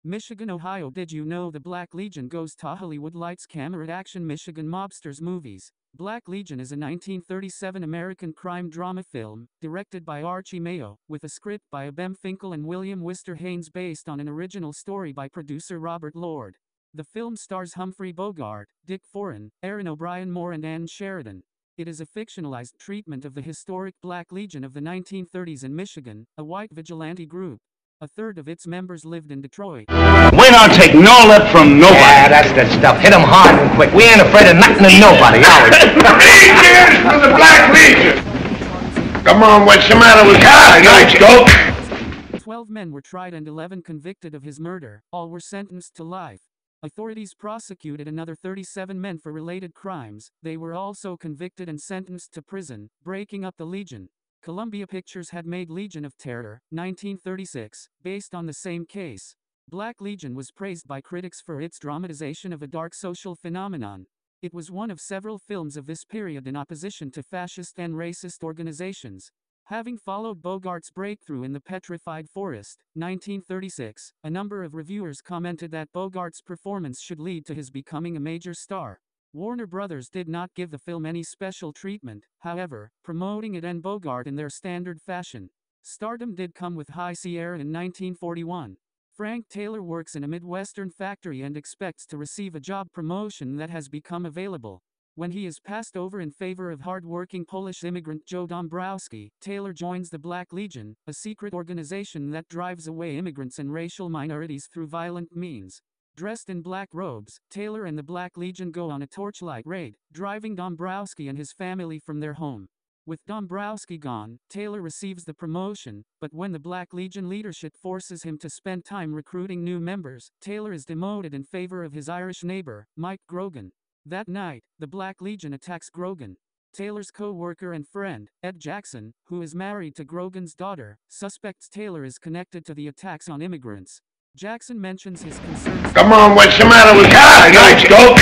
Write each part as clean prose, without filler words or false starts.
Michigan, Ohio. Did you know the Black Legion goes to Hollywood lights camera action Michigan mobsters movies? Black Legion is a 1937 American crime drama film, directed by Archie Mayo, with a script by Abem Finkel and William Wister Haines based on an original story by producer Robert Lord. The film stars Humphrey Bogart, Dick Foran, Erin O'Brien Moore and Sheridan. It is a fictionalized treatment of the historic Black Legion of the 1930s in Michigan, a white vigilante group. A third of its members lived in Detroit. We don't take no lip from nobody. Yeah, that's the stuff. Hit 'em hard and quick. We ain't afraid of nothing and nobody, are we? Rangers for the Black Legion! Come on, what's the matter with you? Nice dope! 12 men were tried and 11 convicted of his murder. All were sentenced to life. Authorities prosecuted another 37 men for related crimes. They were also convicted and sentenced to prison, breaking up the Legion. Columbia Pictures had made Legion of Terror, 1936, based on the same case. Black Legion was praised by critics for its dramatization of a dark social phenomenon. It was one of several films of this period in opposition to fascist and racist organizations. Having followed Bogart's breakthrough in The Petrified Forest, 1936, a number of reviewers commented that Bogart's performance should lead to his becoming a major star. Warner Brothers did not give the film any special treatment, however, promoting it and Bogart in their standard fashion. Stardom did come with High Sierra in 1941. Frank Taylor works in a Midwestern factory and expects to receive a job promotion that has become available. When he is passed over in favor of hard-working Polish immigrant Joe Dombrowski, Taylor joins the Black Legion, a secret organization that drives away immigrants and racial minorities through violent means. Dressed in black robes, Taylor and the Black Legion go on a torchlight raid, driving Dombrowski and his family from their home. With Dombrowski gone, Taylor receives the promotion, but when the Black Legion leadership forces him to spend time recruiting new members, Taylor is demoted in favor of his Irish neighbor, Mike Grogan. That night, the Black Legion attacks Grogan. Taylor's co-worker and friend, Ed Jackson, who is married to Grogan's daughter, suspects Taylor is connected to the attacks on immigrants. Jackson mentions his concerns. Come on, what's the matter with you? Nice dope!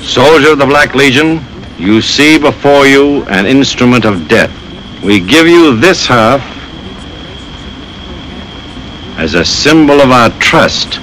Soldier of the Black Legion, you see before you an instrument of death. We give you this half as a symbol of our trust.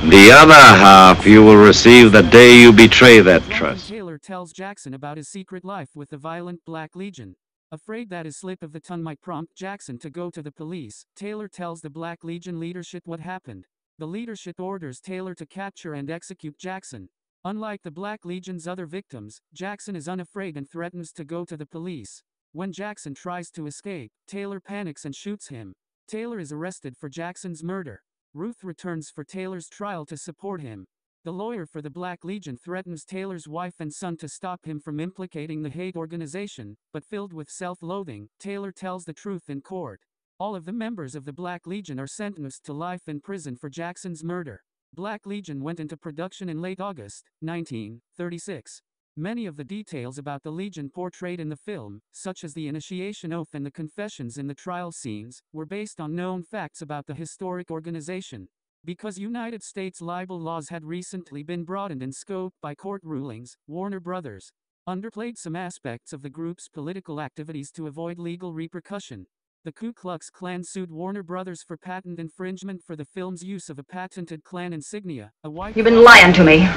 The other half you will receive the day you betray that trust. Taylor tells Jackson about his secret life with the violent Black Legion. Afraid that his slip of the tongue might prompt Jackson to go to the police, Taylor tells the Black Legion leadership what happened. The leadership orders Taylor to capture and execute Jackson. Unlike the Black Legion's other victims, Jackson is unafraid and threatens to go to the police. When Jackson tries to escape, Taylor panics and shoots him. Taylor is arrested for Jackson's murder. Ruth returns for Taylor's trial to support him. The lawyer for the Black Legion threatens Taylor's wife and son to stop him from implicating the hate organization, but filled with self-loathing, Taylor tells the truth in court. All of the members of the Black Legion are sentenced to life in prison for Jackson's murder. Black Legion went into production in late August, 1936. Many of the details about the Legion portrayed in the film, such as the initiation oath and the confessions in the trial scenes, were based on known facts about the historic organization. Because United States libel laws had recently been broadened in scope by court rulings, Warner Brothers underplayed some aspects of the group's political activities to avoid legal repercussion. The Ku Klux Klan sued Warner Brothers for patent infringement for the film's use of a patented Klan insignia, a white... You've been lying to me.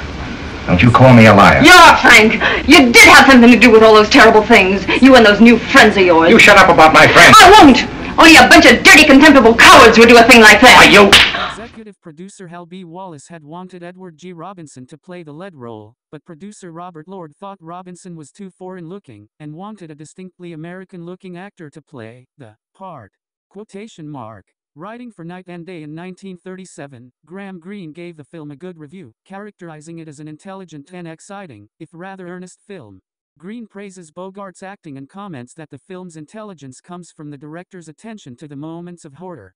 Don't you call me a liar. You're Frank. You did have something to do with all those terrible things. You and those new friends of yours. You shut up about my friends. I won't. Only a bunch of dirty, contemptible cowards would do a thing like that. Why, you... Executive producer Hal B. Wallace had wanted Edward G. Robinson to play the lead role, but producer Robert Lord thought Robinson was too foreign-looking, and wanted a distinctly American-looking actor to play the part. Quotation mark. Writing for Night and Day in 1937, Graham Greene gave the film a good review, characterizing it as an intelligent and exciting, if rather earnest film. Greene praises Bogart's acting and comments that the film's intelligence comes from the director's attention to the moments of horror.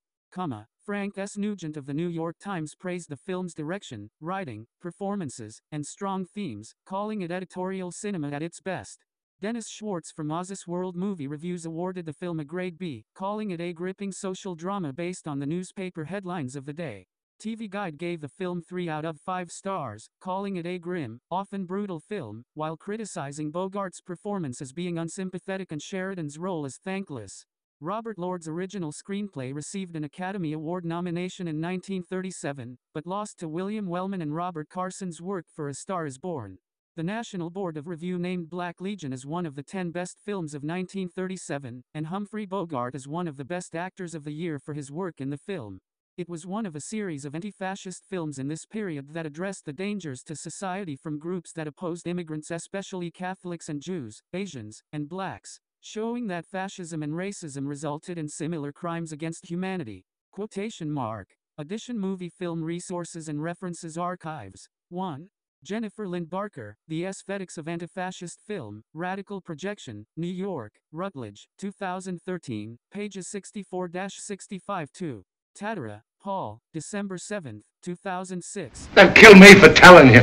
Frank S. Nugent of the New York Times praised the film's direction, writing, performances, and strong themes, calling it editorial cinema at its best. Dennis Schwartz from Oz's World Movie Reviews awarded the film a grade B, calling it a gripping social drama based on the newspaper headlines of the day. TV Guide gave the film 3 out of 5 stars, calling it a grim, often brutal film, while criticizing Bogart's performance as being unsympathetic and Sheridan's role as thankless. Robert Lord's original screenplay received an Academy Award nomination in 1937, but lost to William Wellman and Robert Carson's work for A Star is Born. The National Board of Review named Black Legion as one of the 10 best films of 1937, and Humphrey Bogart as one of the best actors of the year for his work in the film. It was one of a series of anti-fascist films in this period that addressed the dangers to society from groups that opposed immigrants, especially Catholics and Jews, Asians, and blacks, showing that fascism and racism resulted in similar crimes against humanity. Quotation mark. Addition Movie Film Resources and References Archives. 1. Jennifer Lynn Barker, The Aesthetics of Anti-Fascist Film, Radical Projection, New York, Routledge, 2013, pages 64-65-2. Tattara, Paul, December 7, 2006. They'll kill me for telling you.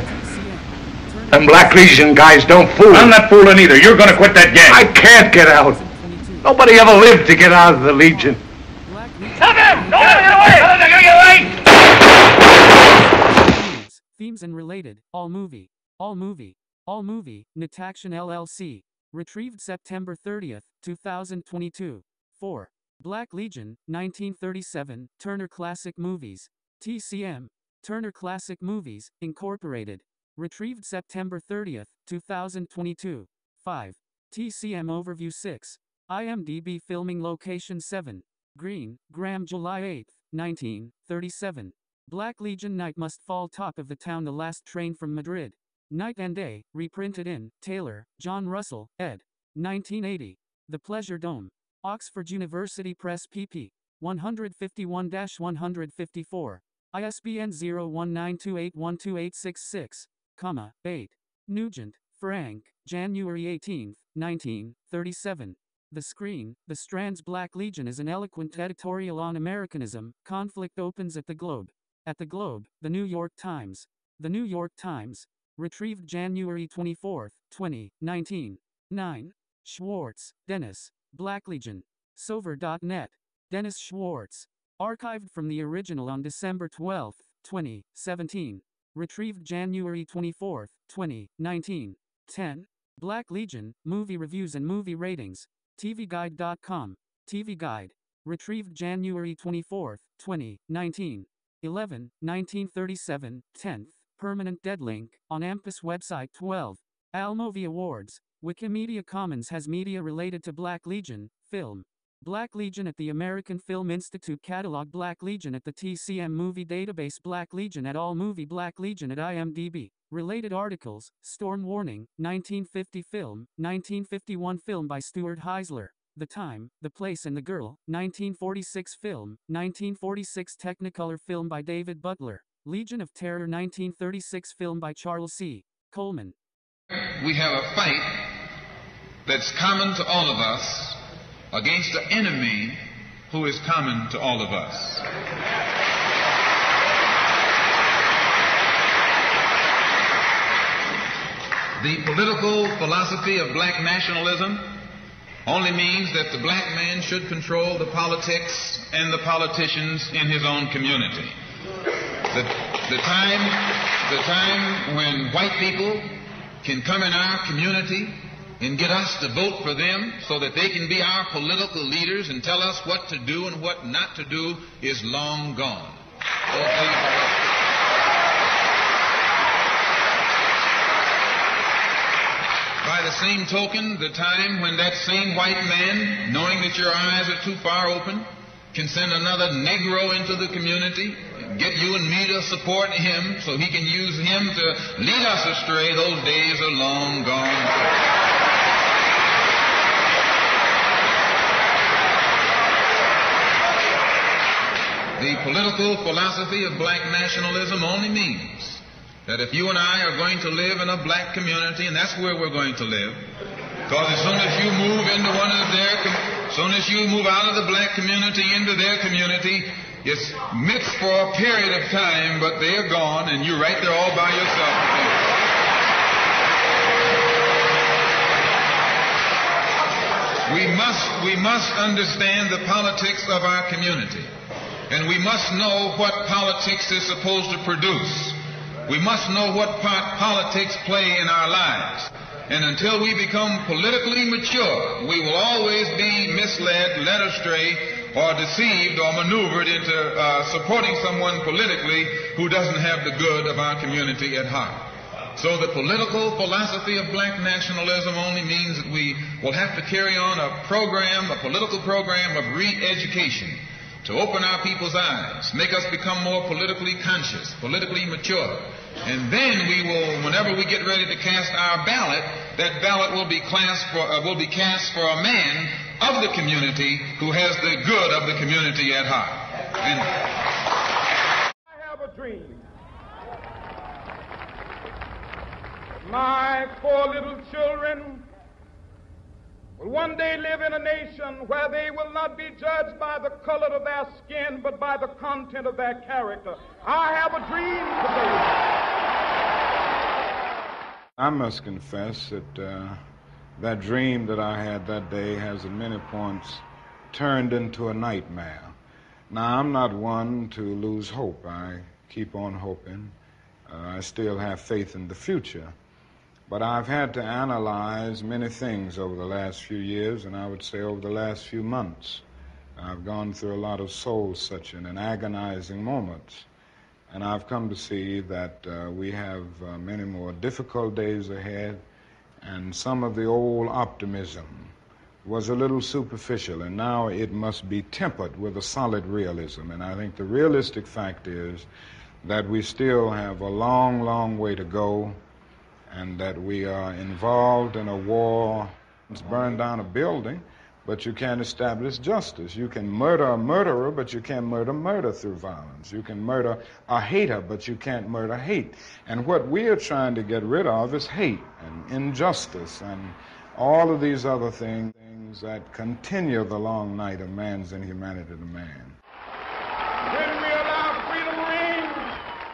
Them Black Legion guys don't fool. I'm not fooling either. You're going to quit that gang. I can't get out. Nobody ever lived to get out of the Legion. Stop him! Don't let him get away! Don't let him get away! Themes and related, All Movie, Nataction LLC. Retrieved September 30, 2022. 4. Black Legion, 1937, Turner Classic Movies. TCM. Turner Classic Movies, Incorporated. Retrieved September 30, 2022. 5. TCM Overview 6. IMDb Filming Location 7. Green, Graham, July 8, 1937. Black Legion Night Must Fall Top of the Town, The Last Train from Madrid. Night and Day, reprinted in Taylor, John Russell, ed. 1980. The Pleasure Dome. Oxford University Press pp. 151-154. ISBN 0192812866, 8. Nugent, Frank, January 18, 1937. The Screen, The Strand's Black Legion is an eloquent editorial on Americanism. Conflict opens at the Globe. At the Globe, The New York Times. The New York Times. Retrieved January 24, 2019. 9. Schwartz, Dennis. Black Legion. Sover.net. Dennis Schwartz. Archived from the original on December 12, 2017. Retrieved January 24, 2019. 10. Black Legion, Movie Reviews and Movie Ratings. TVGuide.com. TV Guide. Retrieved January 24, 2019. 11. 1937, 10th. Permanent dead link, on Ampus website 12. Almovie Awards. Wikimedia Commons has media related to Black Legion, film. Black Legion at the American Film Institute Catalog. Black Legion at the TCM Movie Database. Black Legion at AllMovie. Black Legion at IMDb. Related articles. Storm Warning, 1950 film, 1951 film by Stuart Heisler. The Time, The Place and the Girl, 1946 film, 1946 Technicolor film by David Butler. Legion of Terror, 1936 film by Charles C. Coleman. We have a fight that's common to all of us against the enemy who is common to all of us. The political philosophy of black nationalism only means that the black man should control the politics and the politicians in his own community. The time when white people can come in our community and get us to vote for them so that they can be our political leaders and tell us what to do and what not to do is long gone. By the same token, the time when that same white man, knowing that your eyes are too far open, can send another Negro into the community, get you and me to support him so he can use him to lead us astray, those days are long gone. The political philosophy of black nationalism only means that if you and I are going to live in a black community, and that's where we're going to live, because as soon as you move into one of their, as soon as you move out of the black community into their community, it's mixed for a period of time, but they're gone, and you're right there all by yourself. We must understand the politics of our community, and we must know what politics is supposed to produce. We must know what part politics play in our lives. And until we become politically mature, we will always be misled, led astray, or deceived or maneuvered into supporting someone politically who doesn't have the good of our community at heart. So the political philosophy of black nationalism only means that we will have to carry on a program, a political program of re-education to open our people's eyes, make us become more politically conscious, politically mature. And then we will, whenever we get ready to cast our ballot, that ballot will be cast for a man of the community who has the good of the community at heart. And I have a dream. My 4 little children will one day live in a nation where they will not be judged by the color of their skin, but by the content of their character. I have a dream today. I must confess that that dream that I had that day has at many points turned into a nightmare. Now, I'm not one to lose hope. I keep on hoping. I still have faith in the future. But I've had to analyze many things over the last few years, and I would say over the last few months. I've gone through a lot of soul-searching and agonizing moments, and I've come to see that we have many more difficult days ahead, and some of the old optimism was a little superficial, and now it must be tempered with a solid realism. And I think the realistic fact is that we still have a long, long way to go, and that we are involved in a war. It's burned down a building, but you can't establish justice. You can murder a murderer, but you can't murder through violence. You can murder a hater, but you can't murder hate. And what we are trying to get rid of is hate and injustice and all of these other things that continue the long night of man's inhumanity to man. When we allow freedom ring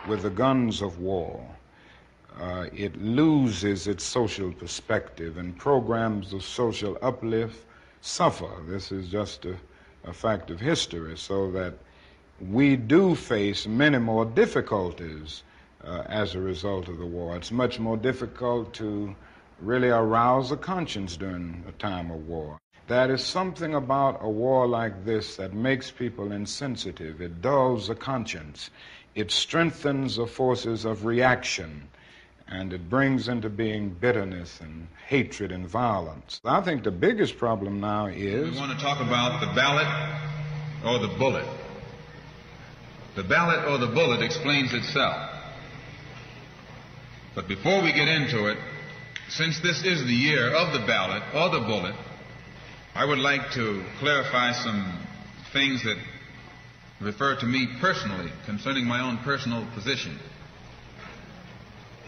With the guns of war, it loses its social perspective, and programs of social uplift suffer. This is just a fact of history, so that we do face many more difficulties as a result of the war. It's much more difficult to really arouse a conscience during a time of war. There is something about a war like this that makes people insensitive. It dulls the conscience. It strengthens the forces of reaction, and it brings into being bitterness and hatred and violence. I think the biggest problem now is... We want to talk about the ballot or the bullet. The ballot or the bullet explains itself. But before we get into it, since this is the year of the ballot or the bullet, I would like to clarify some things that refer to me personally concerning my own personal position.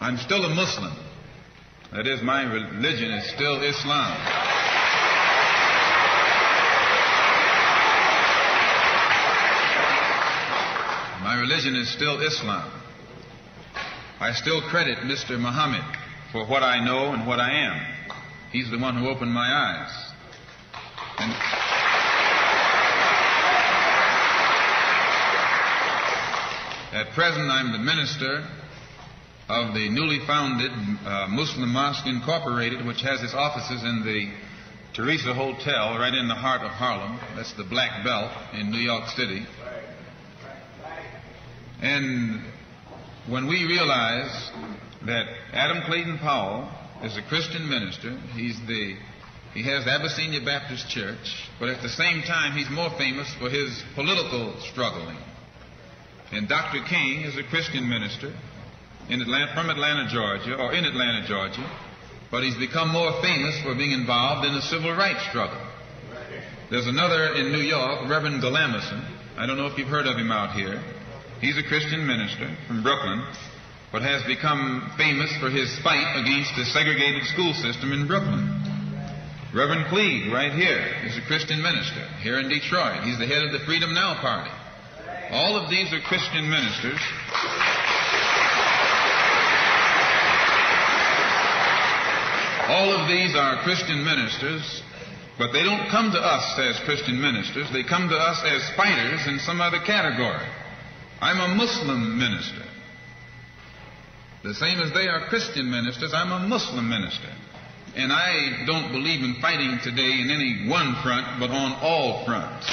I'm still a Muslim. That is, my religion is still Islam. My religion is still Islam. I still credit Mr. Muhammad for what I know and what I am. He's the one who opened my eyes. And at present, I'm the minister of the newly founded Muslim Mosque Incorporated, which has its offices in the Teresa Hotel right in the heart of Harlem. That's the Black Belt in New York City. And when we realize that Adam Clayton Powell is a Christian minister, he has the Abyssinia Baptist Church, but at the same time he's more famous for his political struggling. And Dr. King is a Christian minister from Atlanta, Georgia, but he's become more famous for being involved in the civil rights struggle. There's another in New York, Reverend Galamison. I don't know if you've heard of him out here. He's a Christian minister from Brooklyn, but has become famous for his fight against the segregated school system in Brooklyn. Reverend Cleave, right here, is a Christian minister here in Detroit. He's the head of the Freedom Now Party. All of these are Christian ministers. All of these are Christian ministers, but they don't come to us as Christian ministers. They come to us as fighters in some other category. I'm a Muslim minister. The same as they are Christian ministers, I'm a Muslim minister. And I don't believe in fighting today in any one front, but on all fronts.